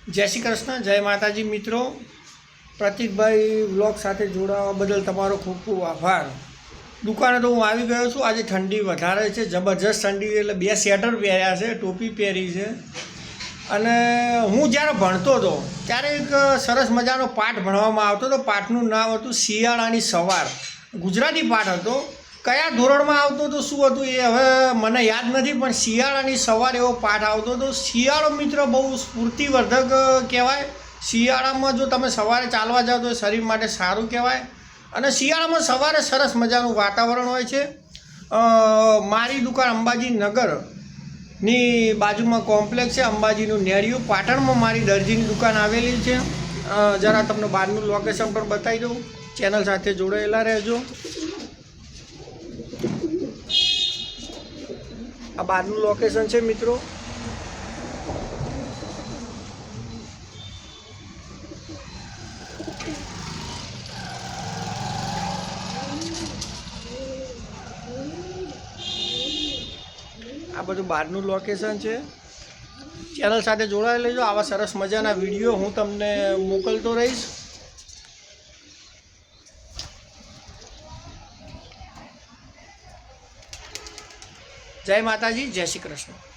જય શ્રી કૃષ્ણ, જય માતાજી મિત્રો। પ્રતિકભાઈ વ્લોગ સાથે જોડાવા બદલ તમારો ખૂબ ખૂબ આભાર। દુકાને તો હું આવી ગયો છું। આજે ઠંડી વધારે છે, જબરજસ્ત ઠંડી, એટલે બે સ્વેટર પહેર્યા છે, ટોપી પહેરી છે। અને હું જ્યારે ભણતો હતો ત્યારે એક સરસ મજાનો પાઠ ભણવામાં આવતો હતો। પાઠનું નામ હતું શિયાળાની સવાર। ગુજરાતી પાઠ હતો। કયા ધોરણમાં આવતો હતો, શું હતું એ હવે મને યાદ નથી, પણ શિયાળાની સવાર એવો પાઠ આવતો હતો। શિયાળો મિત્ર બહુ સ્ફૂર્તિવર્ધક કહેવાય। શિયાળામાં જો તમે સવારે ચાલવા જાઓ તો શરીર માટે સારું કહેવાય। અને શિયાળામાં સવારે સરસ મજાનું વાતાવરણ હોય છે। મારી દુકાન અંબાજી નગરની બાજુમાં કોમ્પ્લેક્સ છે, અંબાજીનું નેડિયું, પાટણમાં મારી દરજીની દુકાન આવેલી છે। જરા તમને બહારનું લોકેશન પણ બતાવી દઉં, ચેનલ સાથે જોડાયેલા રહેજો। આ બહારનું લોકેશન છે મિત્રો। આ બધું બહારનું લોકેશન છે। ચેનલ સાથે જોડાઈ લેજો। આવા સરસ મજાના વિડીયો હું તમને મોકલતો રહીશ। જય માતાજી, જય શ્રી કૃષ્ણ।